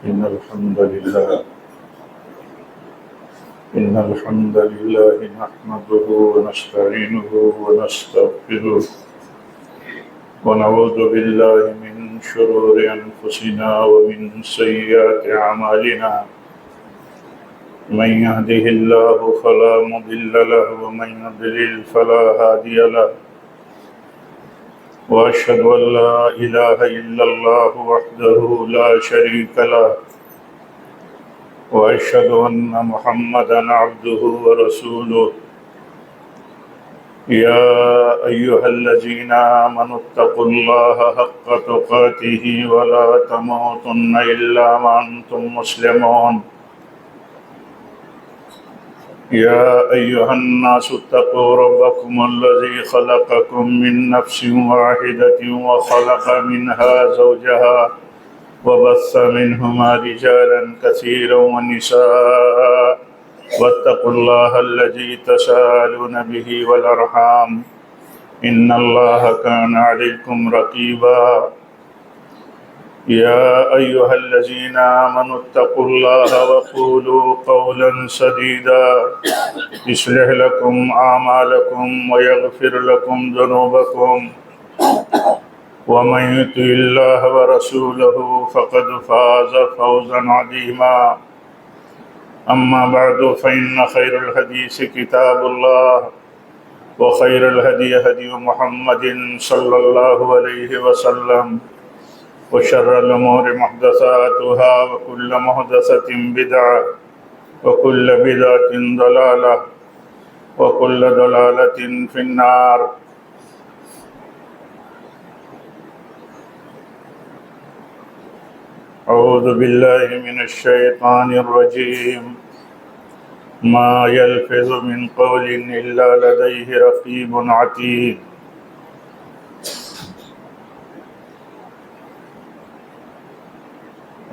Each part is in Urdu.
إن الحمد لله إن الحمد لله نحمده ونستعينه ونستغفره ونعوذ بالله من شرور أنفسنا ومن سيئات أعمالنا من يهده الله فلا مضل له ومن يضلل فلا هادي له وأشهد أن لا إله إلا الله وحده لا شريك له وأشهد أن محمدا عبده ورسوله يا أيها الذين آمنوا اتقوا الله حق تقاته ولا تموتن إلا وأنتم مسلمون يا أيها الناس اتقوا ربكم الذي خلقكم من نفس واحدة وخلق منها زوجها وبث منهما رجالا كثيرا ونساء واتقوا الله الذي تساءلون به والأرحام إن الله كان عليكم رقيبا يا أيها الذين آمنوا اتقوا الله وقولوا قولا سديدا يصلح لكم أعمالكم ويغفر لكم ذنوبكم ومن يطع الله ورسوله فقد فاز فوزا عظيما أما بعد فإن خير الحديث كتاب الله وخير الهدي هدي محمد صلى الله عليه وسلم وشر الأمور محدثاتها وكل محدثة بدعة وكل بدعة ضلالة وكل ضلالة في النار أعوذ بالله من الشيطان الرجيم ما يلفظ من قول إلا لديه رقيب عتيد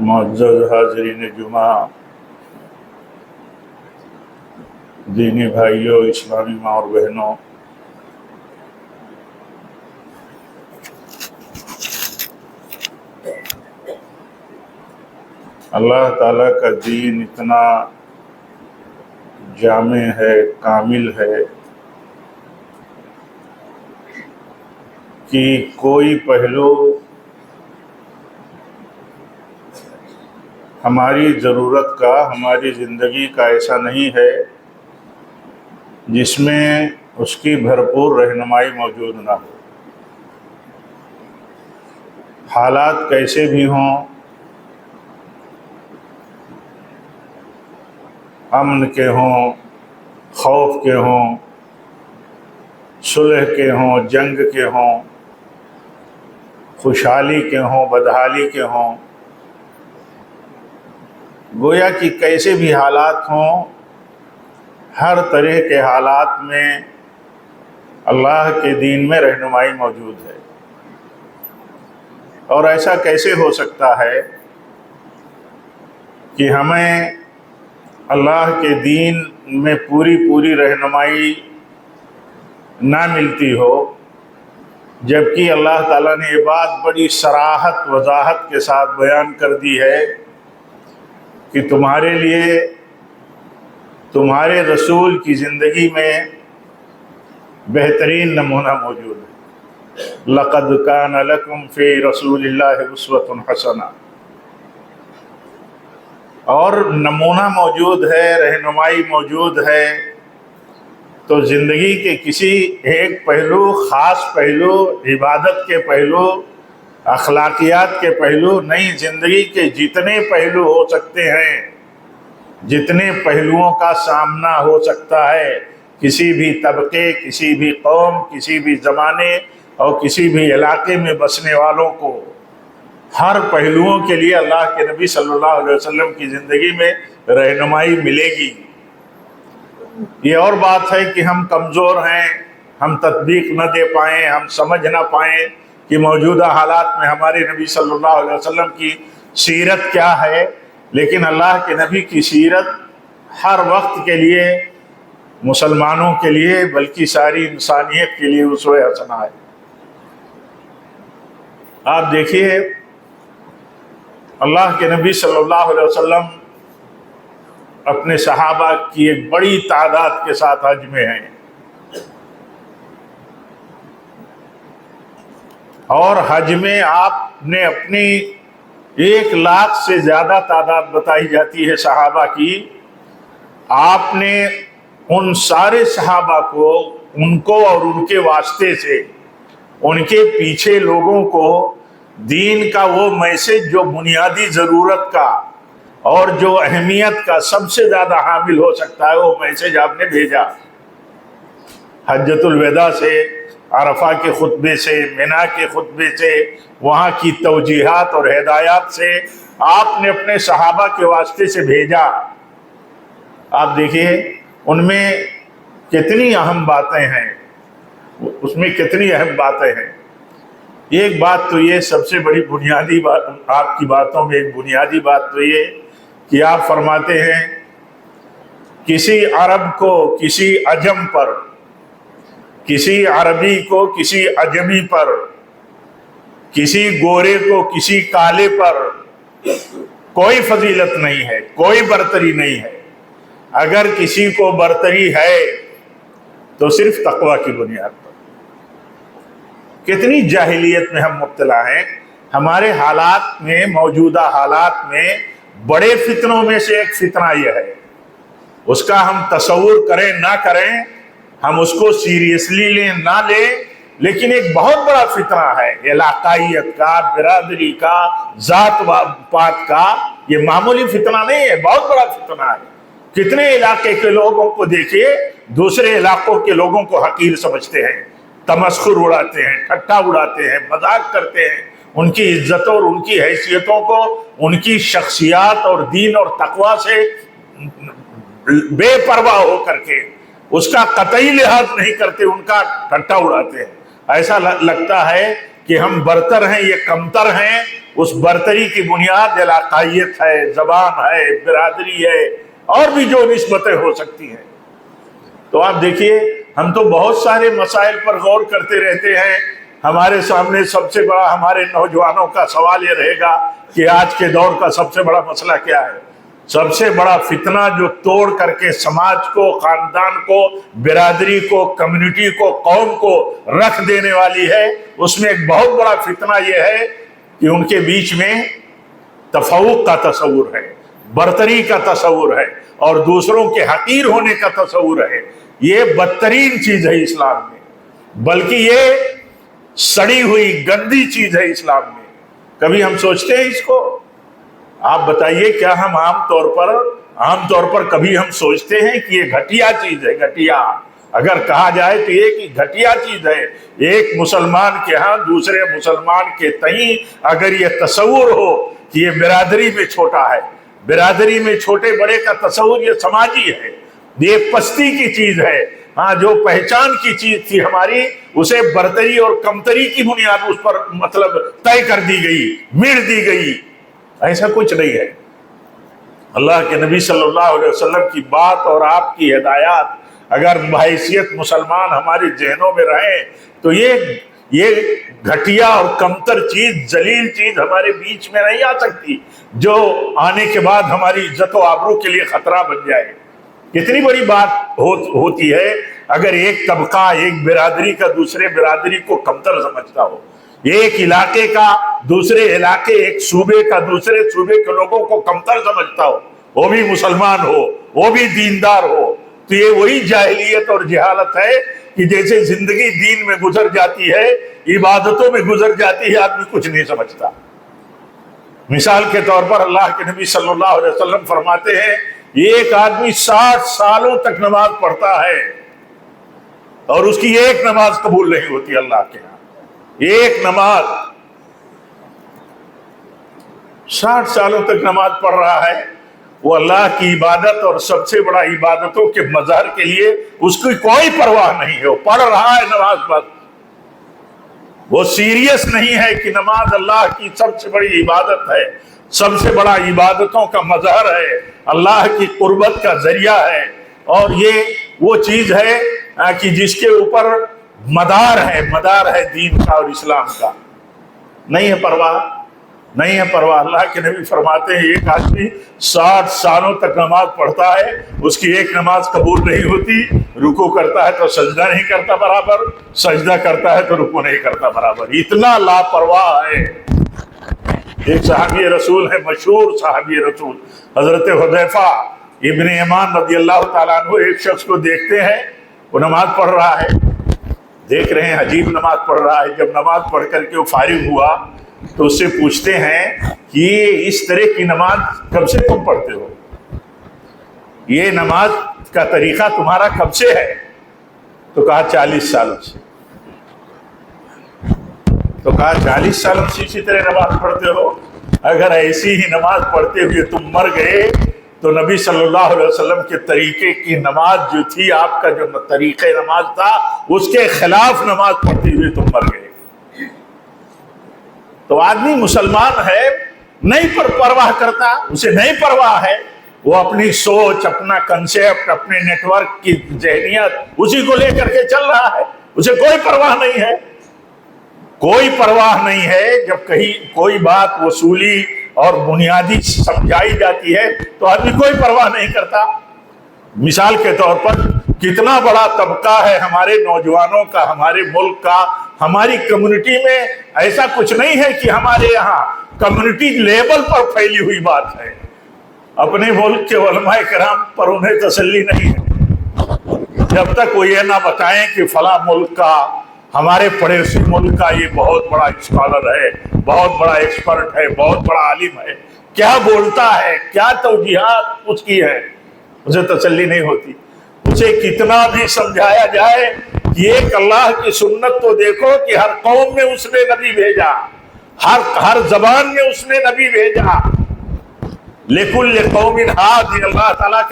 معزز حاضرین جمعہ، دینی بھائیوں، اسلامی ماں اور بہنوں، اللہ تعالیٰ کا دین اتنا جامع ہے، کامل ہے کہ کوئی پہلو ہماری ضرورت کا، ہماری زندگی کا ایسا نہیں ہے جس میں اس کی بھرپور رہنمائی موجود نہ ہو۔ حالات کیسے بھی ہوں، امن کے ہوں، خوف کے ہوں، صلح کے ہوں، جنگ کے ہوں، خوشحالی کے ہوں، بدحالی کے ہوں، گویا کہ کیسے بھی حالات ہوں، ہر طرح کے حالات میں اللہ کے دین میں رہنمائی موجود ہے۔ اور ایسا کیسے ہو سکتا ہے کہ ہمیں اللہ کے دین میں پوری رہنمائی نہ ملتی ہو، جبکہ اللہ تعالیٰ نے یہ بات بڑی صراحت، وضاحت کے ساتھ بیان کر دی ہے کہ تمہارے لیے تمہارے رسول کی زندگی میں بہترین نمونہ موجود ہے۔ لَقَدْ كَانَ لَكُمْ فِي رَسُولِ اللَّهِ أُسْوَةٌ حَسَنَةٌ، اور نمونہ موجود ہے، رہنمائی موجود ہے، تو زندگی کے کسی ایک پہلو، خاص پہلو، عبادت کے پہلو، اخلاقیات کے پہلو نہیں، زندگی کے جتنے پہلو ہو سکتے ہیں، جتنے پہلوؤں کا سامنا ہو سکتا ہے کسی بھی طبقے، کسی بھی قوم، کسی بھی زمانے اور کسی بھی علاقے میں بسنے والوں کو، ہر پہلوؤں کے لیے اللہ کے نبی صلی اللہ علیہ وسلم کی زندگی میں رہنمائی ملے گی۔ یہ اور بات ہے کہ ہم کمزور ہیں، ہم تطبیق نہ دے پائیں، ہم سمجھ نہ پائیں کہ موجودہ حالات میں ہمارے نبی صلی اللہ علیہ وسلم کی سیرت کیا ہے، لیکن اللہ کے نبی کی سیرت ہر وقت کے لیے، مسلمانوں کے لیے، بلکہ ساری انسانیت کے لیے اسوہ حسنہ ہے۔ آپ دیکھیے اللہ کے نبی صلی اللہ علیہ وسلم اپنے صحابہ کی ایک بڑی تعداد کے ساتھ حج میں ہیں، اور حج میں آپ نے اپنی 1,00,000 سے زیادہ تعداد بتائی جاتی ہے صحابہ کی. آپ نے ان سارے صحابہ کو، ان کو اور ان کے واسطے سے ان کے پیچھے لوگوں کو دین کا وہ میسج جو بنیادی ضرورت کا اور جو اہمیت کا سب سے زیادہ حامل ہو سکتا ہے وہ میسج آپ نے بھیجا. حجۃ الوداع سے، عرفہ کے خطبے سے، منا کے خطبے سے، وہاں کی توجیہات اور ہدایات سے آپ نے اپنے صحابہ کے واسطے سے بھیجا. آپ دیکھیے ان میں کتنی اہم باتیں ہیں، اس میں کتنی اہم باتیں ہیں. ایک بات تو یہ سب سے بڑی بنیادی بات آپ کی باتوں میں، ایک بنیادی بات تو یہ کہ آپ فرماتے ہیں کسی عرب کو کسی عجم پر، کسی عربی کو کسی عجمی پر، کسی گورے کو کسی کالے پر کوئی فضیلت نہیں ہے، کوئی برتری نہیں ہے. اگر کسی کو برتری ہے تو صرف تقوی کی بنیاد پر. کتنی جاہلیت میں ہم مبتلا ہیں. ہمارے حالات میں، موجودہ حالات میں بڑے فتنوں میں سے ایک فتنہ یہ ہے، اس کا ہم تصور کریں نہ کریں، ہم اس کو سیریسلی لیں نہ لیں، لیکن ایک بہت بڑا فتنہ ہے علاقائیت کا، برادری کا، ذات پات کا. یہ معمولی فتنہ نہیں ہے، بہت بڑا فتنہ ہے. کتنے علاقے کے لوگوں کو دیکھیے دوسرے علاقوں کے لوگوں کو حقیر سمجھتے ہیں، تمسخر اڑاتے ہیں، ٹھٹا اڑاتے ہیں، مذاق کرتے ہیں. ان کی عزتوں اور ان کی حیثیتوں کو، ان کی شخصیات اور دین اور تقوی سے بے پرواہ ہو کر کے اس کا قطعی لحاظ نہیں کرتے، ان کا ٹھٹا اڑاتے ہیں. ایسا لگتا ہے کہ ہم برتر ہیں، یہ کمتر ہیں. اس برتری کی بنیاد علاقائیت ہے، زبان ہے، برادری ہے، اور بھی جو نسبتیں ہو سکتی ہیں. تو آپ دیکھیے ہم تو بہت سارے مسائل پر غور کرتے رہتے ہیں. ہمارے سامنے سب سے بڑا ہمارے نوجوانوں کا سوال یہ رہے گا کہ آج کے دور کا سب سے بڑا مسئلہ کیا ہے. سب سے بڑا فتنہ جو توڑ کر کے سماج کو، خاندان کو، برادری کو، کمیونٹی کو، قوم کو رکھ دینے والی ہے، اس میں ایک بہت بڑا فتنہ یہ ہے کہ ان کے بیچ میں تفوق کا تصور ہے، برتری کا تصور ہے، اور دوسروں کے حقیر ہونے کا تصور ہے. یہ بدترین چیز ہے اسلام میں، بلکہ یہ سڑی ہوئی گندی چیز ہے اسلام میں. کبھی ہم سوچتے ہیں اس کو؟ آپ بتائیے کیا ہم عام طور پر کبھی ہم سوچتے ہیں کہ یہ گھٹیا چیز ہے؟ گھٹیا اگر کہا جائے تو یہ کہ گھٹیا چیز ہے. ایک مسلمان کے ہاں دوسرے مسلمان کے تئیں اگر یہ تصور ہو کہ یہ برادری میں چھوٹا ہے، برادری میں چھوٹے بڑے کا تصور یہ سماجی ہے، یہ پستی کی چیز ہے. ہاں جو پہچان کی چیز تھی ہماری، اسے برتری اور کمتری کی بنیاد اس پر مطلب طے کر دی گئی، مٹ دی گئی. ایسا کچھ نہیں ہے. اللہ کے نبی صلی اللہ علیہ وسلم کی بات اور آپ کی ہدایات اگر بحیثیت مسلمان ہمارے ذہنوں میں رہیں تو یہ گھٹیا اور کمتر چیز، ذلیل چیز ہمارے بیچ میں نہیں آ سکتی، جو آنے کے بعد ہماری عزت و آبرو کے لیے خطرہ بن جائے. کتنی بڑی بات ہوتی ہے اگر ایک طبقہ، ایک برادری کا دوسرے برادری کو کمتر سمجھتا ہو، ایک علاقے کا دوسرے علاقے، ایک صوبے کا دوسرے صوبے کے لوگوں کو کمتر سمجھتا ہو، وہ بھی مسلمان ہو، وہ بھی دیندار ہو. تو یہ وہی جاہلیت اور جہالت ہے کہ جیسے زندگی دین میں گزر جاتی ہے، عبادتوں میں گزر جاتی ہے، آدمی کچھ نہیں سمجھتا. مثال کے طور پر اللہ کے نبی صلی اللہ علیہ وسلم فرماتے ہیں ایک آدمی 60 سالوں تک نماز پڑھتا ہے اور اس کی ایک نماز قبول نہیں ہوتی اللہ کے ہاں. ایک نماز، 60 سالوں تک نماز پڑھ رہا ہے، وہ اللہ کی عبادت اور سب سے بڑا عبادتوں کے مظہر کے لیے اس کی کوئی پرواہ نہیں ہے. وہ پڑھ رہا ہے نماز، بس وہ سیریس نہیں ہے کہ نماز اللہ کی سب سے بڑی عبادت ہے، سب سے بڑا عبادتوں کا مظہر ہے، اللہ کی قربت کا ذریعہ ہے، اور یہ وہ چیز ہے کہ جس کے اوپر مدار ہے دین کا اور اسلام کا. نہیں ہے پرواہ. نہیں ہے پرواہ۔ اللہ کے نبی فرماتے ہیں ایک آدمی 60 سالوں تک نماز پڑھتا ہے، اس کی ایک نماز قبول نہیں ہوتی، رکوع کرتا ہے تو سجدہ نہیں کرتا برابر، سجدہ کرتا ہے تو رکوع نہیں کرتا برابر، اتنا لاپرواہ ہے۔ ایک صحابی رسول ہے، مشہور صحابی رسول حضرت حذیفہ ابن یمان رضی اللہ تعالیٰ عنہ، ایک شخص کو دیکھتے ہیں وہ نماز پڑھ رہا ہے، دیکھ رہے ہیں عجیب نماز پڑھ رہا ہے۔ جب نماز پڑھ کر کے وہ فارغ ہوا تو اس سے پوچھتے ہیں کہ یہ اس طرح کی نماز کب سے تم پڑھتے ہو؟ یہ نماز کا طریقہ تمہارا کب سے ہے؟ تو کہا 40 سالوں سے۔ تو کہا 40 سالوں سے اسی طرح نماز پڑھتے ہو؟ اگر ایسی ہی نماز پڑھتے ہوئے تم مر گئے تو نبی صلی اللہ علیہ وسلم کے طریقے کی نماز جو تھی، آپ کا جو طریقہ نماز تھا، اس کے خلاف نماز پڑھتے ہوئے تم مر گئے۔ تو آدمی مسلمان ہے، نہیں پرواہ کرتا، اسے نہیں پرواہ ہے، وہ اپنی سوچ، اپنا کنسیپٹ، اپنے نیٹ ورک کی ذہنیت اسی کو لے کر کے چل رہا ہے، اسے کوئی پرواہ نہیں ہے، کوئی پرواہ نہیں ہے۔ جب کہیں کوئی بات وصولی اور بنیادی سمجھائی جاتی ہے تو آدمی کوئی پرواہ نہیں کرتا۔ مثال کے طور پر کتنا بڑا طبقہ ہے ہمارے نوجوانوں کا، ہمارے ملک کا، ہماری کمیونٹی میں ایسا کچھ نہیں ہے کہ ہمارے یہاں کمیونٹی لیول پر پھیلی ہوئی بات ہے۔ اپنے ملک کے علماء کرام پر انہیں تسلی نہیں ہے جب تک وہ یہ نہ بتائیں کہ فلاں ملک کا، ہمارے پڑوسی ملک کا یہ بہت بڑا اسکالر ہے، بہت بڑا ایکسپرٹ ہے، بہت بڑا عالم ہے، کیا بولتا ہے، کیا توجیہات اس کی ہے، اسے تسلی نہیں ہوتی۔ اسے کتنا بھی سمجھایا جائے کہ ایک اللہ کی سنت تو دیکھو کہ ہر قوم میں اس نے نبی بھیجا، ہر زبان میں اس نے نبی بھیجا، لِكُلِّ قَوْمٍ هَادٍ، اللہ تعالیٰ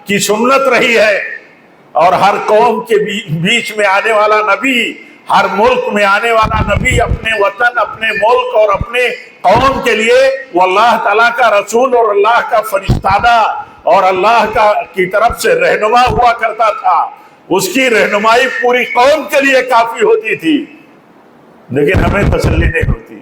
کی سنت رہی ہے، اور ہر قوم کے بیچ میں آنے والا نبی، ہر ملک میں آنے والا نبی اپنے وطن، اپنے ملک اور اپنے قوم کے لیے وہ اللہ تعالیٰ کا رسول اور اللہ کا فرشتہ اور اللہ کی طرف سے رہنما ہوا کرتا تھا۔ اس کی رہنمائی پوری قوم کے لیے کافی ہوتی تھی، لیکن ہمیں تسلی نہیں ہوتی،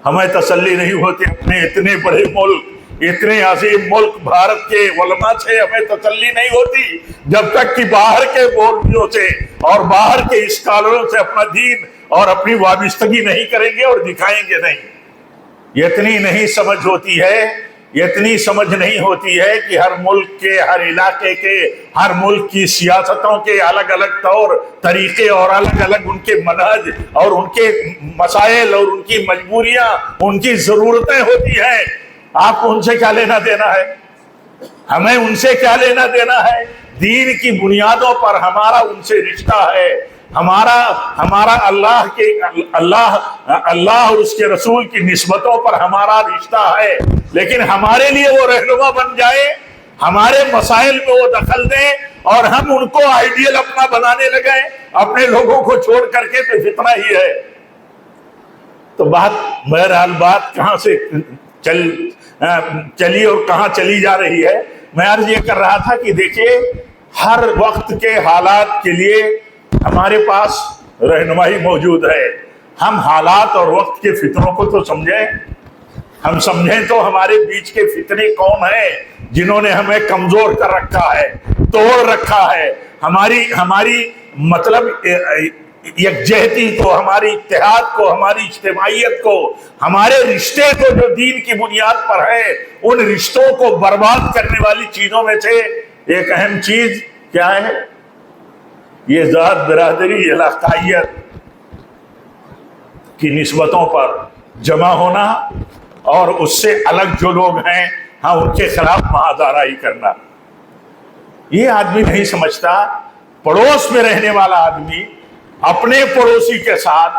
ہمیں تسلی نہیں ہوتی اپنے اتنے بڑے ملک، اتنے عظیم ملک بھارت کے علماء سے ہمیں تسلی نہیں ہوتی جب تک کہ باہر کے مولویوں سے اور باہر کے اسکالروں سے اپنا دین اور اپنی وابستگی نہیں کریں گے اور دکھائیں گے نہیں۔ اتنی نہیں سمجھ ہوتی ہے، اتنی سمجھ نہیں ہوتی ہے کہ ہر ملک کے، ہر علاقے کے، ہر ملک کی سیاستوں کے الگ الگ طور طریقے اور الگ الگ ان کے منہج اور ان کے مسائل اور ان کی مجبوریاں، ان کی ضرورتیں ہوتی ہیں۔ آپ کو ان سے کیا لینا دینا ہے؟ ہمیں ان سے کیا لینا دینا ہے؟ دین کی بنیادوں پر ہمارا ان سے رشتہ ہے، ہمارا اللہ اور اس کے رسول کی نسبتوں پر ہمارا رشتہ ہے، لیکن ہمارے لیے وہ رہنما بن جائے، ہمارے مسائل میں وہ دخل دیں اور ہم ان کو آئیڈیل اپنا بنانے لگیں اپنے لوگوں کو چھوڑ کر کے، تو فتنہ ہی ہے۔ تو بہرحال بات کہاں سے چلی اور کہاں چلی جا رہی ہے؟ میں عرض یہ کر رہا تھا کہ دیکھیے، ہر وقت کے حالات کے لیے ہمارے پاس رہنمائی موجود ہے۔ ہم حالات اور وقت کے فتنوں کو تو سمجھیں، ہم سمجھیں تو ہمارے بیچ کے فتنے کون ہیں جنہوں نے ہمیں کمزور کر رکھا ہے، توڑ رکھا ہے، ہماری مطلب یکجہتی کو، ہماری اتحاد کو، ہماری اجتماعیت کو، ہمارے رشتے کو جو دین کی بنیاد پر ہے، ان رشتوں کو برباد کرنے والی چیزوں میں سے ایک اہم چیز کیا ہے؟ یہ ذات، برادری، علاقائیت کی نسبتوں پر جمع ہونا اور اس سے الگ جو لوگ ہیں ان کے خلاف محاذ کرنا۔ یہ آدمی نہیں سمجھتا۔ پڑوس میں رہنے والا آدمی اپنے پڑوسی کے ساتھ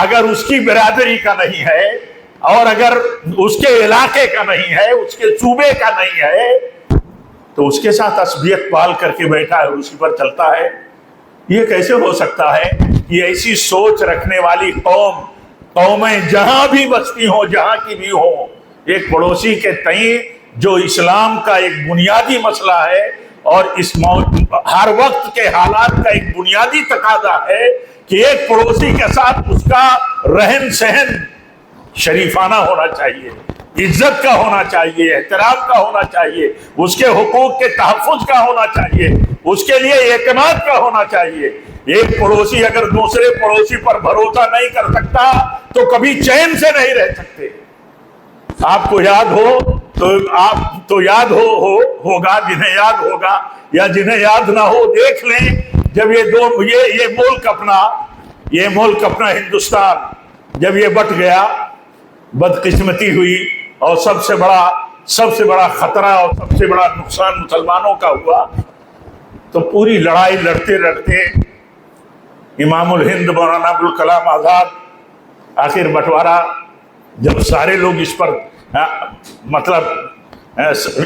اگر اس کی برادری کا نہیں ہے اور اگر اس کے علاقے کا نہیں ہے، اس کے صوبے کا نہیں ہے، تو اس کے ساتھ عصبیت پال کر کے بیٹھا ہے اور اسی پر چلتا ہے۔ یہ کیسے ہو سکتا ہے کہ ایسی سوچ رکھنے والی قومیں جہاں بھی بستی ہوں، جہاں کی بھی ہوں، ایک پڑوسی کے تئیں جو اسلام کا ایک بنیادی مسئلہ ہے اور ہر وقت کے حالات کا ایک بنیادی تقاضا ہے کہ ایک پڑوسی کے ساتھ اس کا رہن سہن شریفانہ ہونا چاہیے، عزت کا ہونا چاہیے، احترام کا ہونا چاہیے، اس کے حقوق کے تحفظ کا ہونا چاہیے، اس کے لیے اعتماد کا ہونا چاہیے۔ ایک پڑوسی اگر دوسرے پڑوسی پر بھروسہ نہیں کر سکتا تو کبھی چین سے نہیں رہ سکتے۔ آپ کو یاد ہو تو آپ تو یاد ہوگا، جنہیں یاد ہوگا یا جنہیں یاد نہ ہو دیکھ لیں، جب یہ ملک اپنا ہندوستان جب یہ بٹ گیا، بدقسمتی ہوئی اور سب سے بڑا خطرہ اور سب سے بڑا نقصان مسلمانوں کا ہوا، تو پوری لڑائی لڑتے لڑتے امام الہند مولانا ابوالکلام آزاد آخر بٹوارا، جب سارے لوگ اس پر مطلب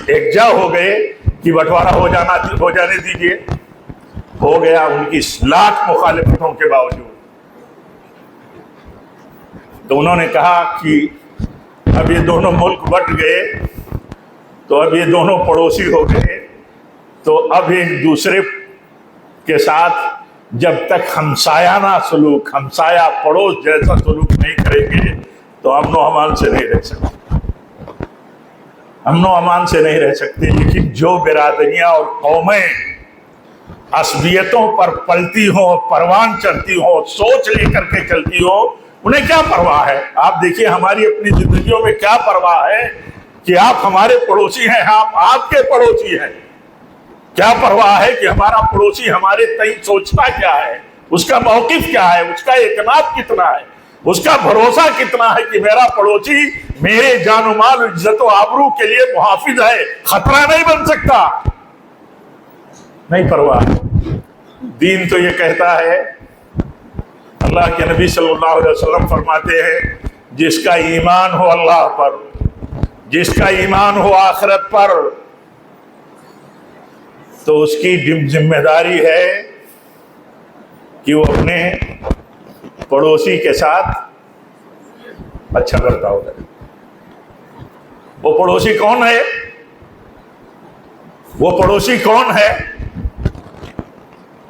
یکجا ہو گئے کہ بٹوارا ہو جانے دیجیے، ہو گیا ان کی لاکھ مخالفتوں کے باوجود۔ تو انہوں نے کہا کہ اب یہ دونوں ملک بٹ گئے تو اب یہ دونوں پڑوسی ہو گئے، تو اب ایک دوسرے کے ساتھ جب تک ہمسایانہ سلوک، ہمسایہ پڑوس جیسا سلوک نہیں کریں گے تو امن و امان سے نہیں رہ سکتے، امن و امان سے نہیں رہ سکتے۔ لیکن جو برادریاں اور قومیں عصبیتوں پر پلتی ہوں، پروان چڑھتی ہوں، سوچ لے کر کے چلتی ہوں، انہیں کیا پرواہ ہے؟ آپ دیکھیے ہماری اپنی زندگیوں میں کیا پرواہ ہے کہ آپ ہمارے پڑوسی ہیں، ہم آپ کے پڑوسی ہیں۔ کیا پرواہ ہے کہ ہمارا پڑوسی ہمارے تئیں سوچتا کیا ہے، اس کا موقف کیا ہے، اس کا اعتماد کتنا ہے، اس کا بھروسہ کتنا ہے کہ میرا پڑوسی میرے جان و مال، عزت و آبرو کے لیے محافظ ہے، خطرہ نہیں بن سکتا۔ نہیں پرواہ۔ دین تو یہ کہتا ہے، اللہ کے نبی صلی اللہ علیہ وسلم فرماتے ہیں، جس کا ایمان ہو اللہ پر، جس کا ایمان ہو آخرت پر، تو اس کی ذمہ داری ہے کہ وہ اپنے پڑوسی کے ساتھ اچھا برتاؤ کرے۔ وہ پڑوسی کون ہے؟ وہ پڑوسی کون ہے؟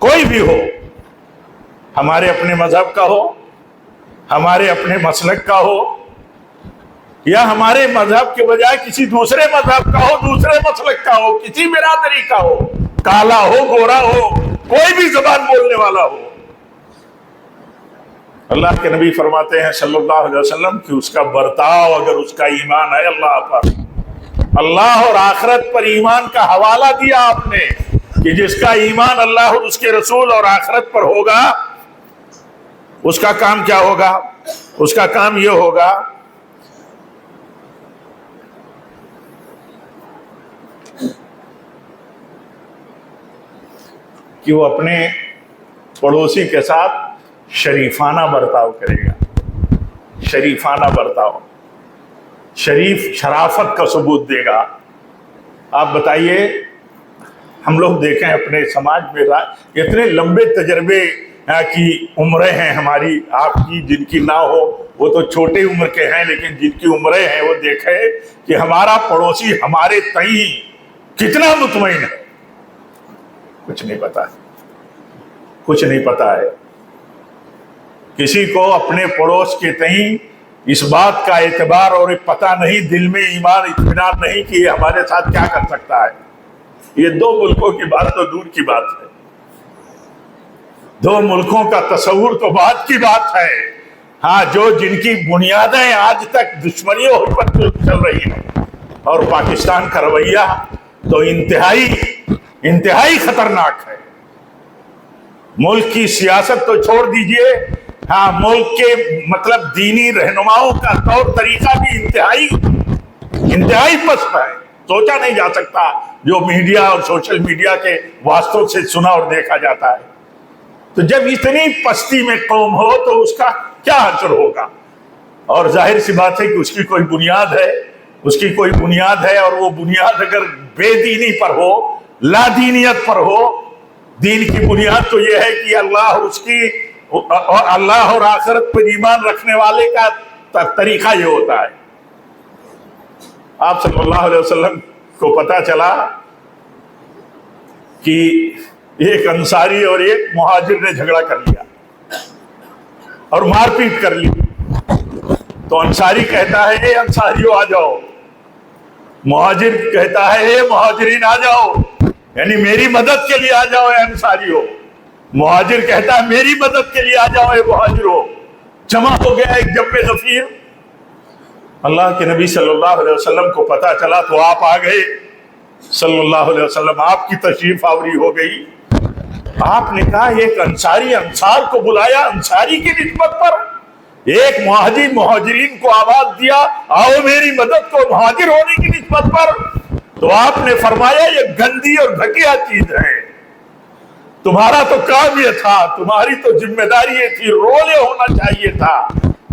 کوئی بھی ہو، ہمارے اپنے مذہب کا ہو، ہمارے اپنے مسلک کا ہو، یا ہمارے مذہب کے بجائے کسی دوسرے مذہب کا ہو، دوسرے مسلک کا ہو، کسی برادری کا ہو، کالا ہو، گورا ہو، کوئی بھی زبان بولنے والا ہو، اللہ کے نبی فرماتے ہیں صلی اللہ علیہ وسلم کہ اس کا برتاؤ، اگر اس کا ایمان ہے اللہ پر، اللہ اور آخرت پر ایمان کا حوالہ دیا آپ نے، کہ جس کا ایمان اللہ اور اس کے رسول اور آخرت پر ہوگا، اس کا کام کیا ہوگا؟ اس کا کام یہ ہوگا کہ وہ اپنے پڑوسی کے ساتھ شریفانہ برتاؤ کرے گا۔ شریفانہ برتاؤ، شرافت کا ثبوت دے گا۔ آپ بتائیے، ہم لوگ دیکھیں اپنے سماج میں اتنے لمبے تجربے کی عمریں ہیں ہماری، آپ کی جن کی نہ ہو وہ تو چھوٹے عمر کے ہیں، لیکن جن کی عمریں ہیں وہ دیکھیں کہ ہمارا پڑوسی ہمارے تئیں کتنا مطمئن ہے۔ کچھ نہیں پتا ہے، کچھ نہیں پتا ہے کسی کو اپنے پڑوس کے تئیں اس بات کا اعتبار اور پتہ نہیں، دل میں ایمان اطمینان نہیں کہ یہ ہمارے ساتھ کیا کر سکتا ہے۔ یہ دو ملکوں کی بات تو دور کی بات ہے، دو ملکوں کا تصور تو بات کی بات ہے، ہاں جن کی بنیادیں آج تک دشمنیوں پر چل رہی ہیں، اور پاکستان کا رویہ تو انتہائی خطرناک ہے۔ ملک کی سیاست تو چھوڑ دیجئے، ہاں ملک کے مطلب دینی رہنماؤں کا طور طریقہ بھی انتہائی پست ہے، سوچا نہیں جا سکتا جو میڈیا اور سوشل میڈیا کے واسطوں سے سنا اور دیکھا جاتا ہے۔ تو جب اتنی پستی میں قوم ہو تو اس کا کیا اثر ہوگا؟ اور ظاہر سی بات ہے کہ اس کی کوئی بنیاد ہے، اس کی کوئی بنیاد ہے، اور وہ بنیاد اگر بے دینی پر ہو، لا دینیت پر ہو۔ دین کی بنیاد تو یہ ہے کہ اللہ اور آخرت پر ایمان رکھنے والے کا طریقہ یہ ہوتا ہے۔ آپ صلی اللہ علیہ وسلم کو پتا چلا کہ ایک انصاری اور ایک مہاجر نے جھگڑا کر لیا اور مار پیٹ کر لی، تو انصاری کہتا ہے اے انصاریوں آ جاؤ، مہاجر کہتا ہے اے مہاجرین آ جاؤ، یعنی میری مدد کے لیے آ جاؤ اے انصاریوں، مہاجر کہتا ہے میری مدد کے لیے آ جاؤ اے مہاجروں، جمع ہو گیا ایک جمع غفیر۔ اللہ کے نبی صلی اللہ علیہ وسلم کو پتا چلا تو آپ آ گئے صلی اللہ علیہ وسلم، آپ کی تشریف آوری ہو گئی۔ آپ نے کہا ایک انصاری انصار کو بلایا انصاری کی نسبت پر، ایک مہاجر مہاجرین کو آواز دیا آؤ میری مدد کو مہاجر ہونے کی نسبت پر، تو آپ نے فرمایا یہ گندی اور گھٹیا چیز ہے، تمہارا تو کام یہ تھا، تمہاری تو ذمہ داری یہ تھی، رول یہ ہونا چاہیے تھا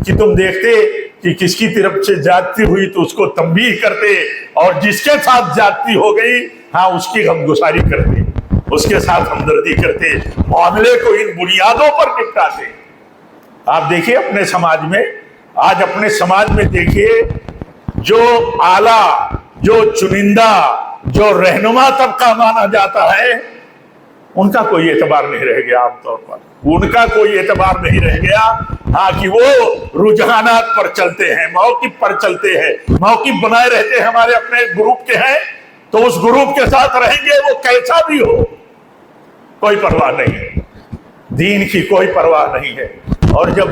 کہ تم دیکھتے کہ کس کی طرف سے زیادتی ہوئی تو اس کو تنبیہ کرتے، اور جس کے ساتھ زیادتی ہو گئی ہاں اس کی غمگساری کرتے، اس کے ساتھ ہمدردی کرتے، معاملے کو ان بنیادوں پر نپٹاتے۔ آپ دیکھیے اپنے سماج میں، آج اپنے سماج میں دیکھیے جو اعلیٰ، جو چنندہ، جو رہنما طبقہ مانا جاتا ہے ان کا کوئی اعتبار نہیں رہ گیا، عام طور پر ان کا کوئی اعتبار نہیں رہ گیا، ہاں کہ وہ رجحانات پر چلتے ہیں، موقف پر چلتے ہیں، موقف بنائے رہتے ہیں، ہمارے اپنے گروپ کے ہیں تو اس گروپ کے ساتھ رہیں گے وہ کیسا بھی ہو، کوئی پرواہ نہیں ہے، دین کی کوئی پرواہ نہیں ہے۔ اور جب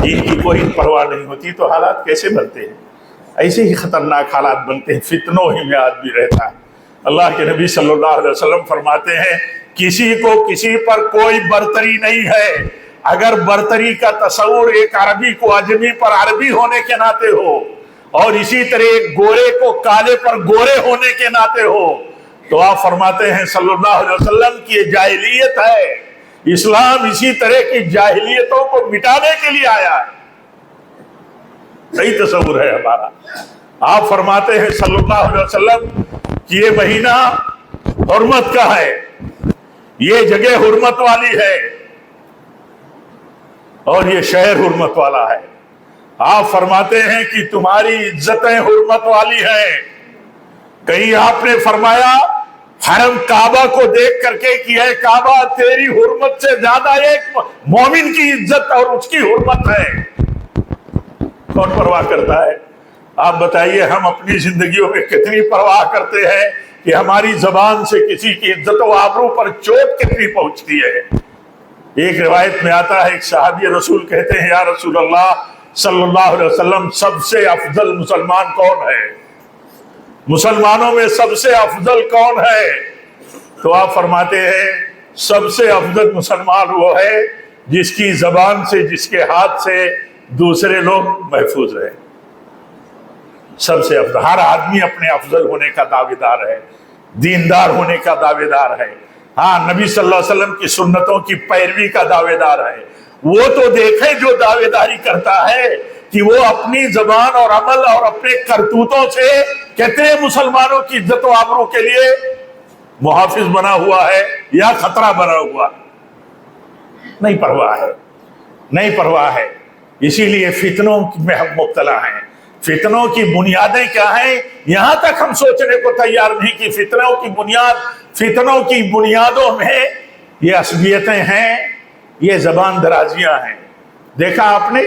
دین کی کوئی پرواہ نہیں ہوتی تو حالات کیسے بنتے ہیں؟ ایسے ہی خطرناک حالات بنتے ہیں، فتنوں ہی میں آدمی رہتا ہے۔ اللہ کے نبی صلی اللہ علیہ وسلم فرماتے ہیں کسی کو کسی پر کوئی برتری نہیں ہے، اگر برتری کا تصور ایک عربی کو اجمی پر عربی ہونے کے ناطے ہو، اور اسی طرح ایک گورے کو کالے پر گورے ہونے کے ناطے ہو، تو آپ فرماتے ہیں صلی اللہ علیہ وسلم کی یہ جاہلیت ہے، اسلام اسی طرح کی جاہلیتوں کو مٹانے کے لیے آیا ہے۔ صحیح تصور ہے ہمارا۔ آپ فرماتے ہیں صلی اللہ علیہ وسلم کہ یہ مہینہ حرمت کا ہے، یہ جگہ حرمت والی ہے، اور یہ شہر حرمت والا ہے۔ آپ فرماتے ہیں کہ تمہاری عزتیں حرمت والی ہیں۔ کہیں آپ نے فرمایا حرم کعبہ کو دیکھ کر کے کہ اے کعبہ تیری حرمت سے زیادہ ایک مومن کی عزت اور اس کی حرمت ہے، کون پرواہ کرتا ہے؟ آپ بتائیے ہم اپنی زندگیوں میں کتنی پرواہ کرتے ہیں کہ ہماری زبان سے کسی کی عزت و آبرو پر چوٹ کتنی پہنچتی ہے۔ ایک روایت میں آتا ہے ایک صحابی رسول کہتے ہیں یا رسول اللہ صلی اللہ علیہ وسلم سب سے افضل مسلمان کون ہے؟ مسلمانوں میں سب سے افضل کون ہے؟ تو آپ فرماتے ہیں سب سے افضل مسلمان وہ ہے جس کی زبان سے، جس کے ہاتھ سے دوسرے لوگ محفوظ رہے۔ سب سے افضل، ہر آدمی اپنے افضل ہونے کا دعوے دار ہے، دیندار ہونے کا دعوے دار ہے، ہاں نبی صلی اللہ علیہ وسلم کی سنتوں کی پیروی کا دعوے دار ہے۔ وہ تو دیکھے جو دعوے داری کرتا ہے کہ وہ اپنی زبان اور عمل اور اپنے کرتوتوں سے کتنے مسلمانوں کی عزت و آبرو کے لیے محافظ بنا ہوا ہے یا خطرہ بنا ہوا، نہیں پرواہ ہے، نہیں پرواہ ہے۔ اسی لیے فتنوں میں ہم مبتلا ہیں۔ فتنوں کی بنیادیں کیا ہیں یہاں تک ہم سوچنے کو تیار نہیں کہ فتنوں کی بنیادوں میں یہ عصبیتیں ہیں، یہ زبان درازیاں ہیں۔ دیکھا آپ نے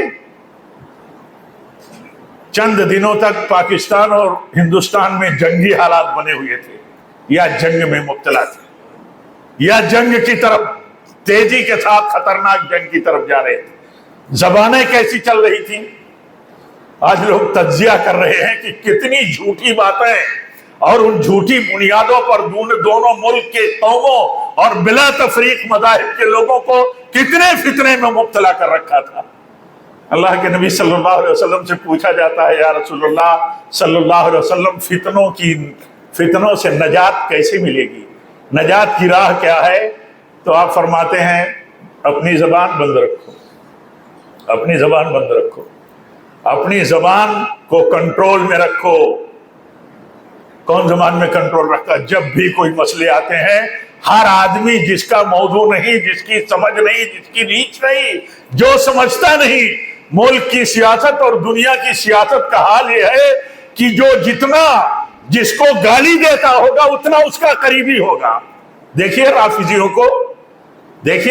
چند دنوں تک پاکستان اور ہندوستان میں جنگی حالات بنے ہوئے تھے، یا جنگ میں مبتلا تھے، یا جنگ کی طرف تیزی کے ساتھ خطرناک جنگ کی طرف جا رہے تھے۔ زبانیں کیسی چل رہی تھیں؟ آج لوگ تجزیہ کر رہے ہیں کہ کتنی جھوٹی باتیں اور ان جھوٹی بنیادوں پر دونوں ملک کے قوموں اور بلا تفریق مذاہب کے لوگوں کو کتنے فتنے میں مبتلا کر رکھا تھا۔ اللہ کے نبی صلی اللہ علیہ وسلم سے پوچھا جاتا ہے یا رسول اللہ صلی اللہ علیہ وسلم فتنوں سے نجات کیسے ملے گی، نجات کی راہ کیا ہے؟ تو آپ فرماتے ہیں اپنی زبان بند رکھو، اپنی زبان بند رکھو، اپنی زبان کو کنٹرول میں رکھو۔ کون زبان میں کنٹرول رکھا؟ جب بھی کوئی مسئلے آتے ہیں ہر آدمی جس کا موضوع نہیں، جس کی سمجھ نہیں، جس کی ریچ نہیں، جو سمجھتا نہیں، ملک کی سیاست اور دنیا کی سیاست کا حال یہ ہے کہ جو جتنا جس کو گالی دیتا ہوگا اتنا اس کا قریبی ہوگا۔ دیکھیے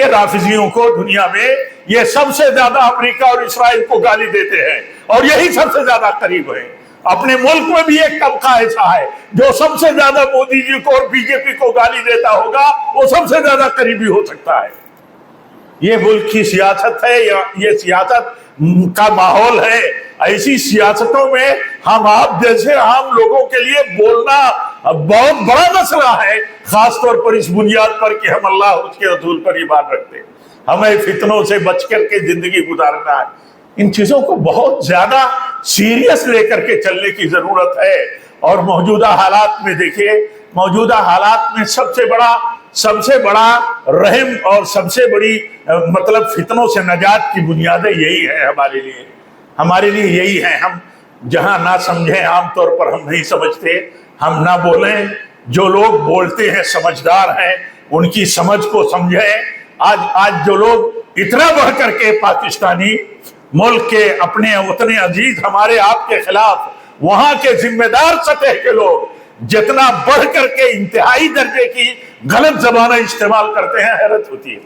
رافضیوں کو دنیا میں یہ سب سے زیادہ امریکہ اور اسرائیل کو گالی دیتے ہیں، اور یہی سب سے زیادہ قریب ہے۔ اپنے ملک میں بھی ایک طبقہ ایسا ہے جو سب سے زیادہ مودی جی کو اور بی جے پی کو گالی دیتا ہوگا، وہ سب سے زیادہ قریبی ہو سکتا ہے۔ یہ ملک کی سیاست ہے، یہ سیاست کا ماحول ہے۔ ایسی سیاستوں میں ہم آپ جیسے عام لوگوں کے لیے بولنا بہت بڑا مسئلہ ہے، خاص طور پر اس بنیاد پر کہ ہم اللہ اور اس کے رسول پر ایمان رکھتے ہیں۔ ہمیں فتنوں سے بچ کر کے زندگی گزارنا ہے۔ ان چیزوں کو بہت زیادہ سیریس لے کر کے چلنے کی ضرورت ہے۔ اور موجودہ حالات میں دیکھیے، موجودہ حالات میں سب سے بڑا رحم اور سب سے بڑی مطلب فتنوں سے نجات کی بنیادیں یہی ہے ہمارے لیے یہی ہے۔ ہم جہاں نہ سمجھیں، عام طور پر ہم نہیں سمجھتے، ہم نہ بولیں۔ جو لوگ بولتے ہیں سمجھدار ہیں، ان کی سمجھ کو سمجھیں۔ آج جو لوگ اتنا بڑھ کر کے پاکستانی ملک کے اپنے اتنے عزیز ہمارے آپ کے خلاف، وہاں کے ذمہ دار سطح کے لوگ جتنا بڑھ کر کے انتہائی درجے کی غلط زبانیں استعمال کرتے ہیں، حیرت ہوتی ہے۔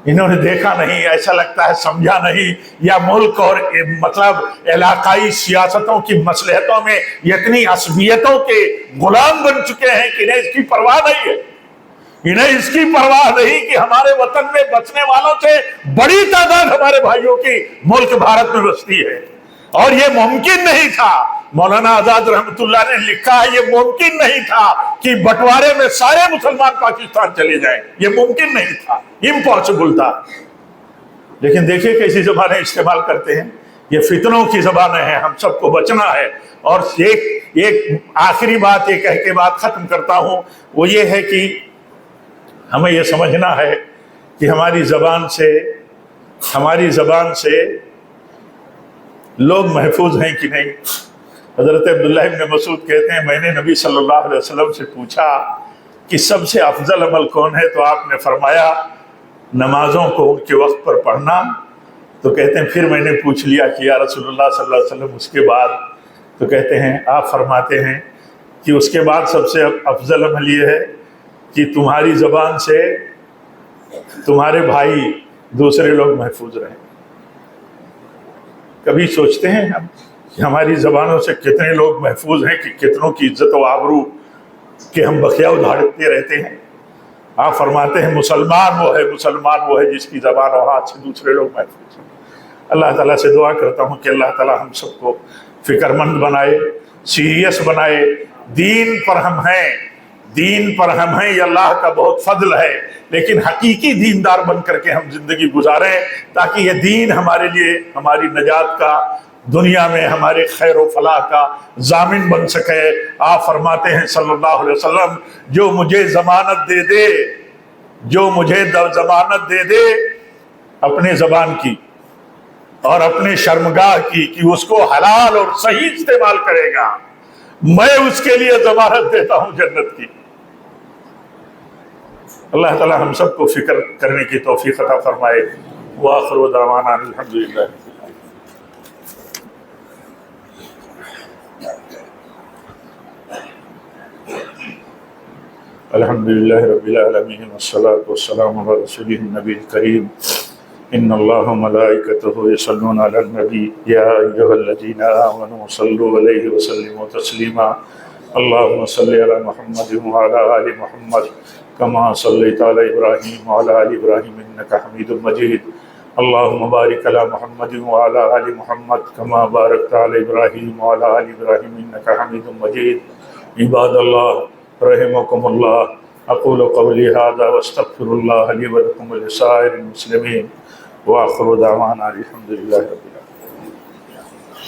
انہوں نے دیکھا نہیں، ایسا لگتا ہے سمجھا نہیں، یا ملک اور مطلب علاقائی سیاستوں کی مصلحتوں میں اتنی عصبیتوں کے غلام بن چکے ہیں کہ انہیں اس کی پرواہ نہیں ہے۔ انہیں اس کی پرواہ نہیں کہ ہمارے وطن میں بسنے والوں سے بڑی تعداد ہمارے بھائیوں کی ملک بھارت میں بستی ہے، اور یہ ممکن نہیں تھا۔ مولانا آزاد رحمت اللہ نے لکھا ہے، یہ ممکن نہیں تھا کہ بٹوارے میں سارے مسلمان پاکستان چلے جائیں، یہ ممکن نہیں تھا، امپاسبل تھا۔ لیکن دیکھیے کیسی زبانیں استعمال کرتے ہیں، یہ فتنوں کی زبانیں ہیں۔ ہم سب کو بچنا ہے۔ اور ایک آخری بات یہ کہہ کے بات ختم کرتا ہوں، وہ یہ ہے کہ ہمیں یہ سمجھنا ہے کہ ہماری زبان سے لوگ محفوظ ہیں کہ نہیں۔ حضرت عبداللہ ابن مسعود کہتے ہیں، میں نے نبی صلی اللہ علیہ وسلم سے پوچھا کہ سب سے افضل عمل کون ہے، تو آپ نے فرمایا نمازوں کو ان کے وقت پر پڑھنا۔ تو کہتے ہیں پھر میں نے پوچھ لیا کہ یا رسول اللہ صلی اللہ علیہ وسلم اس کے بعد؟ تو کہتے ہیں، آپ فرماتے ہیں کہ اس کے بعد سب سے افضل عمل یہ ہے کہ تمہاری زبان سے تمہارے بھائی دوسرے لوگ محفوظ رہیں۔ کبھی سوچتے ہیں ہم کہ ہماری زبانوں سے کتنے لوگ محفوظ ہیں، کہ کتنوں کی عزت و آبرو کہ ہم بخیا ادھاڑتے رہتے ہیں۔ آپ فرماتے ہیں مسلمان وہ ہے جس کی زبان و ہاتھ سے دوسرے لوگ محفوظ ہیں۔ اللہ تعالیٰ سے دعا کرتا ہوں کہ اللہ تعالیٰ ہم سب کو فکر مند بنائے، سیریس بنائے۔ دین پر ہم ہیں، یہ اللہ کا بہت فضل ہے، لیکن حقیقی دیندار بن کر کے ہم زندگی گزاریں، تاکہ یہ دین ہمارے لیے ہماری نجات کا، دنیا میں ہمارے خیر و فلاح کا ضامن بن سکے۔ آپ فرماتے ہیں صلی اللہ علیہ وسلم، جو مجھے ضمانت دے دے اپنے زبان کی اور اپنے شرمگاہ کی کہ اس کو حلال اور صحیح استعمال کرے گا، میں اس کے لیے ضمانت دیتا ہوں جنت کی۔ اللہ تعالی ہم سب کو فکر کرنے کی توفیق عطا فرمائے۔ وآخر دعوانا الحمدللہ۔ الحمدللہ رب العالمین والصلاة والسلام علی رسولہ النبی الکریم۔ ان اللہ ملائکتہ یصلون علی النبی یا ایھا الذین آمنوا صلوا علیہ وسلموا تسلیما۔ اللہم صلی علی محمد وعلی آل محمد کما صلیت علی ابراہیم وعلی آل ابراہیم انک حمید مجید۔ اللہم بارک علی محمد وعلی آل محمد کما بارکت علی ابراہیم وعلی آل ابراہیم انک حمید مجید۔ عباد اللہ رحمکم اللہ، اقول قولی ھذا واستغفر اللہ لی ولکم ولسائر المسلمین، وآخر دعوانا الحمدللہ رب العالمین۔